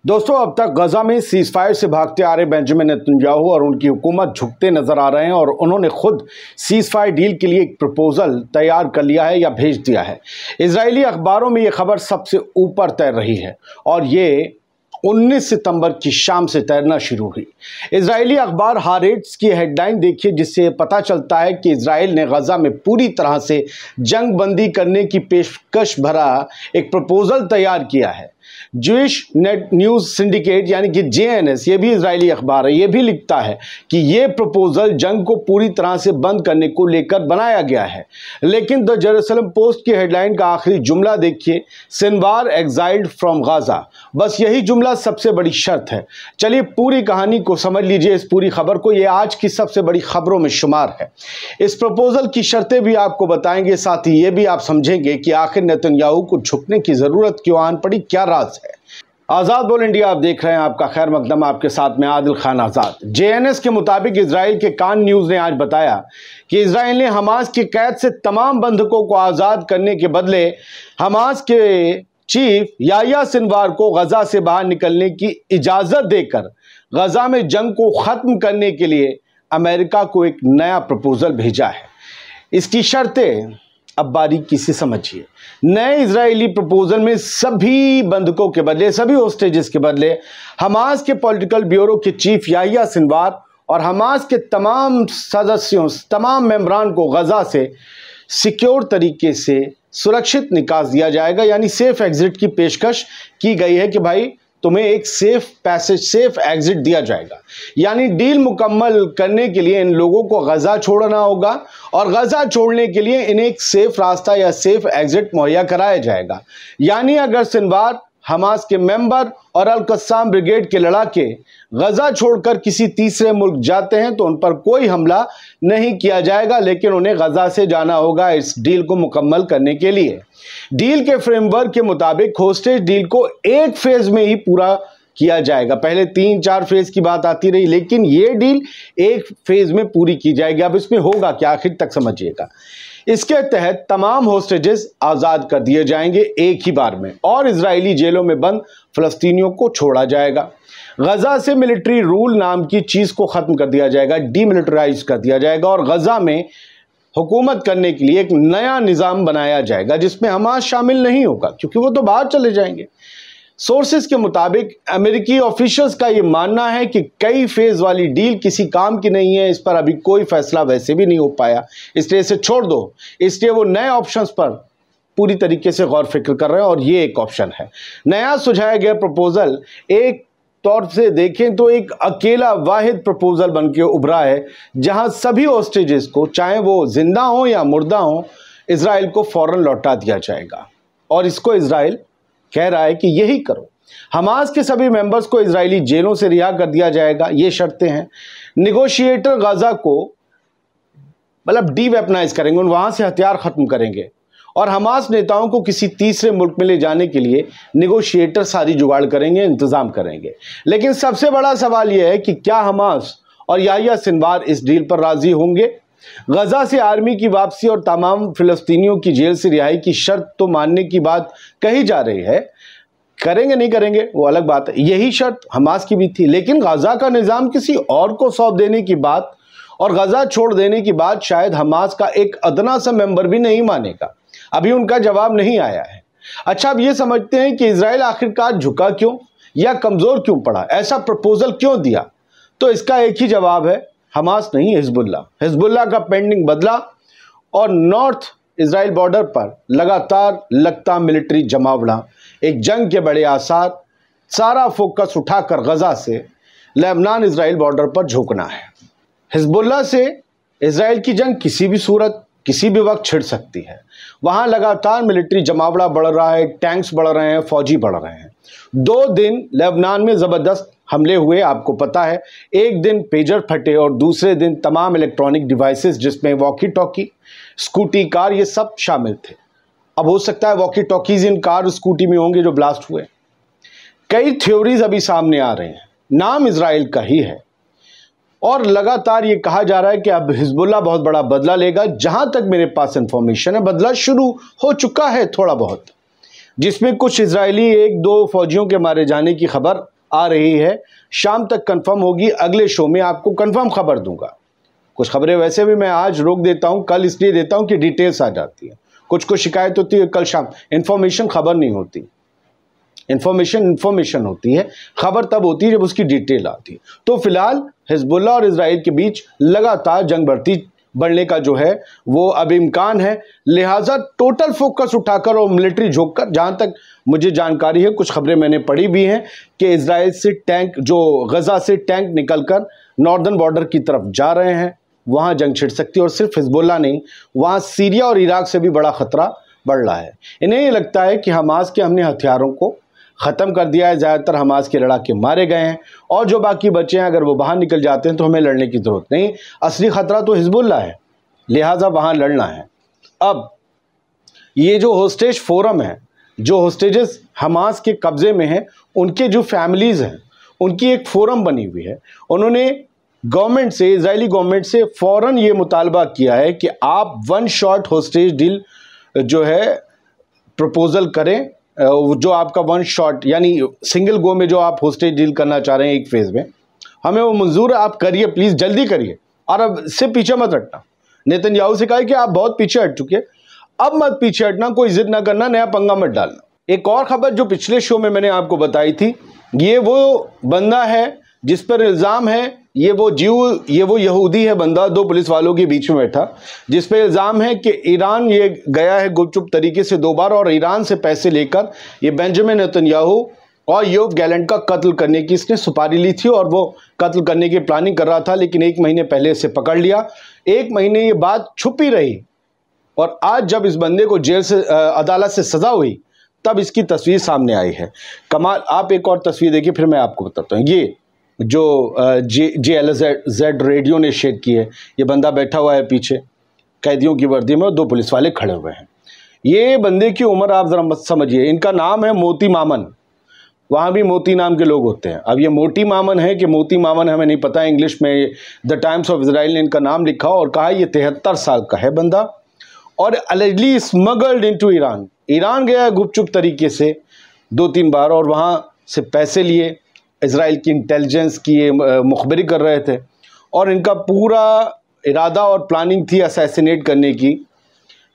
दोस्तों, अब तक गजा में सीज फायर से भागते आ रहे बेंजामिन नेतन्याहू और उनकी हुकूमत झुकते नजर आ रहे हैं और उन्होंने खुद सीज फायर डील के लिए एक प्रपोजल तैयार कर लिया है या भेज दिया है। इजरायली अखबारों में ये खबर सबसे ऊपर तैर रही है और ये 19 सितंबर की शाम से तैरना शुरू हुई। इजरायली अखबार हारेट्स की हेडलाइन देखिए, जिससे पता चलता है कि इजराइल ने गजा में पूरी तरह से जंग बंदी करने की पेशकश भरा एक प्रपोजल तैयार किया है। ज्यूइश नेट न्यूज़ सिंडिकेट यानी कि JNS, ये भी इजरायली अखबार है, ये भी लिखता है कि ये प्रपोजल जंग को पूरी तरह से बंद करने को लेकर बनाया गया है। लेकिन द जेरूसलम पोस्ट की हेडलाइन का आखिरी जुमला देखिए, सिनवार एक्साइल्ड फ्रॉम गाजा। बस यही जुमला सबसे बड़ी शर्त है। चलिए पूरी कहानी को समझ लीजिए, इस पूरी खबर को, ये आज की सबसे बड़ी खबरों में शुमार है। इस प्रपोजल की शर्तें भी आपको बताएंगे, साथ ही ये भी आप समझेंगे कि आखिर नेतन्याहू को झुकने की जरूरत क्यों आन पड़ी, क्या राज है। आज़ाद बोल इंडिया आप देख रहे हैं, आपका खैर मकदम, आपके साथ में आदिल खान आज़ाद। JNS के मुताबिक इजराइल के कान न्यूज़ ने आज बताया कि इजराइल ने हमास की कैद से तमाम बंधकों को आज़ाद करने के बदले हमास के चीफ याह्या सिनवार को गजा से बाहर निकलने की इजाज़त देकर गजा में जंग को ख़त्म करने के लिए अमेरिका को एक नया प्रपोजल भेजा है। इसकी शर्तें अब बारीकी से समझिए। नए इजरायली प्रपोजल में सभी बंधकों के बदले, सभी होस्टेजेस के बदले हमास के पॉलिटिकल ब्यूरो के चीफ याह्या सिनवार और हमास के तमाम सदस्यों, तमाम मेंबरान को गजा से सिक्योर तरीके से सुरक्षित निकास दिया जाएगा। यानी सेफ एग्जिट की पेशकश की गई है कि भाई तुम्हें एक सेफ पैसेज, सेफ एग्जिट दिया जाएगा। यानी डील मुकम्मल करने के लिए इन लोगों को गजा छोड़ना होगा और गजा छोड़ने के लिए इन्हें एक सेफ रास्ता या सेफ एग्जिट मुहैया कराया जाएगा। यानी अगर सिनवार, हमास के मेंबर और अल कस्साम ब्रिगेड के लड़ाके गजा छोड़कर किसी तीसरे मुल्क जाते हैं तो उन पर कोई हमला नहीं किया जाएगा, लेकिन उन्हें गजा से जाना होगा इस डील को मुकम्मल करने के लिए। डील के फ्रेमवर्क के मुताबिक होस्टेज डील को एक फेज में ही पूरा किया जाएगा। पहले 3-4 फेज की बात आती रही, लेकिन ये डील एक फेज में पूरी की जाएगी। अब इसमें होगा क्या, आखिर तक समझिएगा। इसके तहत तमाम होस्टेजेस आज़ाद कर दिए जाएंगे एक ही बार में और इजरायली जेलों में बंद फ़लस्तीनियों को छोड़ा जाएगा। गजा से मिलिट्री रूल नाम की चीज़ को ख़त्म कर दिया जाएगा, डीमिलिटराइज कर दिया जाएगा और गजा में हुकूमत करने के लिए एक नया निज़ाम बनाया जाएगा जिसमें हमास शामिल नहीं होगा, क्योंकि वो तो बाहर चले जाएंगे। सोर्सेज के मुताबिक अमेरिकी ऑफिशियल्स का ये मानना है कि कई फेज वाली डील किसी काम की नहीं है, इस पर अभी कोई फैसला वैसे भी नहीं हो पाया, इसलिए इसे छोड़ दो। इसलिए वो नए ऑप्शंस पर पूरी तरीके से गौर फिक्र कर रहे हैं और ये एक ऑप्शन है। नया सुझाया गया प्रपोजल एक तौर से देखें तो एक अकेला वाहिद प्रपोजल बन के उभरा है, जहां सभी होस्टेजेस को, चाहे वो जिंदा हो या मुर्दा हो, इजराइल को फौरन लौटा दिया जाएगा। और इसको इजराइल कह रहा है कि यही करो। हमास के सभी मेंबर्स को इजरायली जेलों से रिहा कर दिया जाएगा, ये शर्तें हैं। निगोशिएटर गाजा को मतलब डीवेपनाइज करेंगे, वहां से हथियार खत्म करेंगे और हमास नेताओं को किसी तीसरे मुल्क में ले जाने के लिए निगोशिएटर सारी जुगाड़ करेंगे, इंतजाम करेंगे। लेकिन सबसे बड़ा सवाल यह है कि क्या हमास और याह्या सिनवार इस डील पर राजी होंगे? गजा से आर्मी की वापसी और तमाम फिलिस्तीनियों की जेल से रिहाई की शर्त तो मानने की बात कही जा रही है, करेंगे नहीं करेंगे वो अलग बात है। यही शर्त हमास की भी थी, लेकिन गजा का निज़ाम किसी और को सौंप देने की बात और गजा छोड़ देने की बात शायद हमास का एक अदना सा मेंबर भी नहीं मानेगा। अभी उनका जवाब नहीं आया है। अच्छा, अब ये समझते हैं कि इजराइल आखिरकार झुका क्यों या कमज़ोर क्यों पड़ा, ऐसा प्रपोजल क्यों दिया? तो इसका एक ही जवाब है, हमास नहीं, हिजबुल्लाह का पेंडिंग बदला और नॉर्थ इजराइल बॉर्डर पर लगातार लगता मिलिट्री जमावड़ा, एक जंग के बड़े आसार, सारा फोकस उठाकर गजा से लेबनान इजराइल बॉर्डर पर झोंकना है। हिजबुल्लाह से इजराइल की जंग किसी भी सूरत, किसी भी वक्त छिड़ सकती है। वहाँ लगातार मिलिट्री जमावड़ा बढ़ रहा है, टैंक्स बढ़ रहे हैं, फौजी बढ़ रहे हैं। 2 दिन लेबनान में ज़बरदस्त हमले हुए, आपको पता है। एक दिन पेजर फटे और दूसरे दिन तमाम इलेक्ट्रॉनिक डिवाइसेस जिसमें वॉकी टॉकी, स्कूटी, कार, ये सब शामिल थे। अब हो सकता है वॉकी टॉकीज इन कार स्कूटी में होंगे जो ब्लास्ट हुए। कई थ्योरीज अभी सामने आ रहे हैं, नाम इजराइल का ही है और लगातार ये कहा जा रहा है कि अब हिजबुल्लाह बहुत बड़ा बदला लेगा। जहां तक मेरे पास इंफॉर्मेशन है, बदला शुरू हो चुका है थोड़ा बहुत। जिसमें कुछ इजरायली 1-2 फौजियों के मारे जाने की खबर आ रही है। शाम तक कंफर्म होगी, अगले शो में आपको कंफर्म खबर दूंगा। कुछ खबरें वैसे भी मैं आज रोक देता हूं, कल इसलिए देता हूं कि डिटेल्स आ जाती है। कुछ शिकायत होती है कल शाम, इन्फॉर्मेशन खबर नहीं होती, इन्फॉर्मेशन होती है, खबर तब होती है जब उसकी डिटेल आती है। तो फिलहाल हिजबुल्लाह और इजराइल के बीच लगातार जंग बढ़ने का जो है वो अब इम्कान है। लिहाजा टोटल फोकस उठाकर और मिलिट्री झोंककर, जहां तक मुझे जानकारी है, कुछ खबरें मैंने पढ़ी भी हैं कि इजराइल से टैंक, जो गजा से टैंक निकलकर नॉर्दर्न बॉर्डर की तरफ जा रहे हैं, वहां जंग छिड़ सकती है। और सिर्फ हिजबुल्लाह नहीं, वहां सीरिया और इराक से भी बड़ा खतरा बढ़ रहा है। इन्हें ये लगता है कि हमास के हमने हथियारों को ख़त्म कर दिया है, ज़्यादातर हमास के लड़ाके मारे गए हैं और जो बाकी बचे हैं अगर वो बाहर निकल जाते हैं तो हमें लड़ने की ज़रूरत नहीं। असली ख़तरा तो हिजबुल्लाह है, लिहाजा वहाँ लड़ना है। अब ये जो होस्टेज फोरम है, जो होस्टेजेस हमास के कब्ज़े में हैं, उनके जो फैमिलीज़ हैं, उनकी एक फोरम बनी हुई है। उन्होंने गवर्नमेंट से, इजरायली गवर्नमेंट से फ़ौरन ये मुतालबा किया है कि आप 1 शॉट होस्टेज डील जो है प्रपोज़ल करें, जो आपका 1 शॉट यानी सिंगल गो में जो आप होस्टेज डील करना चाह रहे हैं एक फेज़ में, हमें वो मंजूर है, आप करिए, प्लीज़ जल्दी करिए और अब इससे पीछे मत हटना। नेतन्याहू से कहा कि आप बहुत पीछे हट चुके, अब मत पीछे हटना, कोई जिद ना करना, नया पंगा मत डालना। एक और खबर जो पिछले शो में मैंने आपको बताई थी, ये वो बंदा है जिस पर इल्ज़ाम है, ये वो यहूदी है बंदा, 2 पुलिस वालों के बीच में बैठा, जिस पे इल्ज़ाम है कि ईरान ये गया है गुपचुप तरीके से 2 बार और ईरान से पैसे लेकर ये बेंजामिन नेतन्याहू और योव गैलेंट का कत्ल करने की इसने सुपारी ली थी और वो कत्ल करने की प्लानिंग कर रहा था, लेकिन 1 महीने पहले इसे पकड़ लिया। 1 महीने ये बात छुपी रही और आज जब इस बंदे को जेल से, अदालत से सज़ा हुई, तब इसकी तस्वीर सामने आई है। कमाल। आप एक और तस्वीर देखिए, फिर मैं आपको बताता हूँ। ये जो JLZ रेडियो ने शेयर की है, ये बंदा बैठा हुआ है पीछे कैदियों की वर्दी में और 2 पुलिस वाले खड़े हुए हैं। ये बंदे की उम्र आप ज़रा मत समझिए, इनका नाम है मोती मामन। वहाँ भी मोती नाम के लोग होते हैं। अब ये मोटी मामन है कि मोती मामन हमें नहीं पता। इंग्लिश में द टाइम्स ऑफ इजराइल ने इनका नाम लिखा और कहा ये 73 साल का है बंदा और allegedly smuggled into Iran. Iran गया गुपचुप तरीके से 2-3 बार और वहाँ से पैसे लिए, इजराइल की इंटेलिजेंस की मुखबरी कर रहे थे और इनका पूरा इरादा और प्लानिंग थी असैसिनेट करने की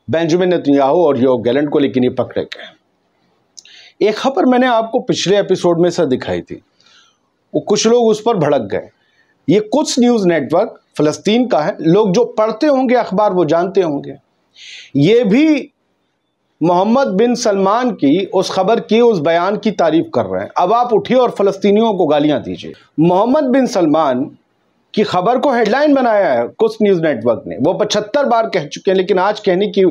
बेंजामिन नेतन्याहू और योव गैलेंट को, लेकिन ये पकड़े गए। एक खबर मैंने आपको पिछले एपिसोड में से दिखाई थी, वो कुछ लोग उस पर भड़क गए। ये कुछ न्यूज़ नेटवर्क फ़लस्तीन का है, लोग जो पढ़ते होंगे अखबार वो जानते होंगे। ये भी मोहम्मद बिन सलमान की उस खबर की, उस बयान की तारीफ कर रहे हैं। अब आप उठिए और फ़लस्तीनियों को गालियां दीजिए। मोहम्मद बिन सलमान की खबर को हेडलाइन बनाया है कुछ न्यूज़ नेटवर्क ने, वो 75 बार कह चुके हैं, लेकिन आज कहने की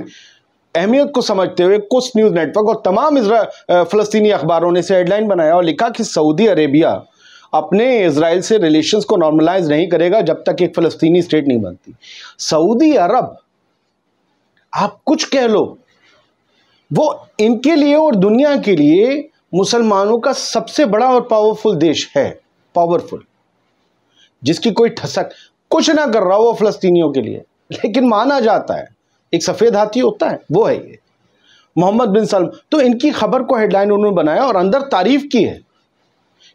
अहमियत को समझते हुए कुछ न्यूज़ नेटवर्क और तमाम फ़लस्तीनी अखबारों ने इसे हेडलाइन बनाया और लिखा कि सऊदी अरेबिया अपने इजराइल से रिलेशंस को नॉर्मलाइज नहीं करेगा जब तक एक फ़लस्तीनी स्टेट नहीं बनती। सऊदी अरब, आप कुछ कह लो, वो इनके लिए और दुनिया के लिए मुसलमानों का सबसे बड़ा और पावरफुल देश है, पावरफुल, जिसकी कोई ठसक कुछ ना कर रहा हो फ़लस्तीनियों के लिए, लेकिन माना जाता है एक सफ़ेद हाथी होता है, वो है ये मोहम्मद बिन सलमान। तो इनकी खबर को हेडलाइन उन्होंने बनाया और अंदर तारीफ की है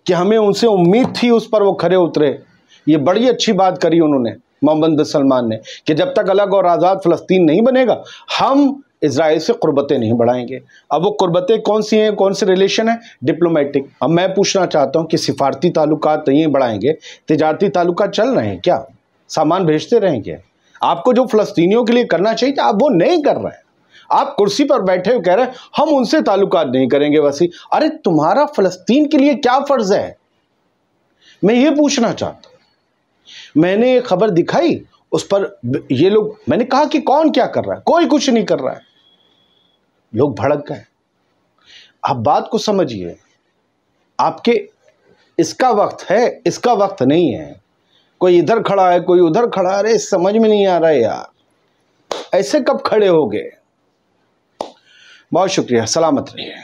कि हमें उनसे उम्मीद थी, उस पर वो खरे उतरे। ये बड़ी अच्छी बात करी उन्होंने, मोहम्मद बिन सलमान ने, कि जब तक अलग और आज़ाद फ़लस्तीन नहीं बनेगा हम इजराइल से कुर्बतें नहीं बढ़ाएंगे। अब वो कुर्बतें कौन सी हैं, कौन से रिलेशन है? डिप्लोमेटिक। अब मैं पूछना चाहता हूँ कि सिफारती ताल्लुकात नहीं बढ़ाएंगे, तिजारती ताल्लुकात चल रहे हैं क्या? सामान भेजते रहेंगे? आपको जो फ़लस्तीनियों के लिए करना चाहिए था आप वो नहीं कर रहे हैं। आप कुर्सी पर बैठे हुए कह रहे हैं हम उनसे ताल्लुकात नहीं करेंगे वसी। अरे तुम्हारा फ़लस्तीन के लिए क्या फ़र्ज़ है, मैं ये पूछना चाहता हूँ। मैंने ये खबर दिखाई, उस पर ये लोग, मैंने कहा कि कौन क्या कर रहा है, कोई कुछ नहीं कर रहा है, लोग भड़क गए। आप बात को समझिए, आपके इसका वक्त है, इसका वक्त नहीं है। कोई इधर खड़ा है, कोई उधर खड़ा है, अरे समझ में नहीं आ रहा है यार, ऐसे कब खड़े हो गए। बहुत शुक्रिया, सलामत रहिए।